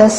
10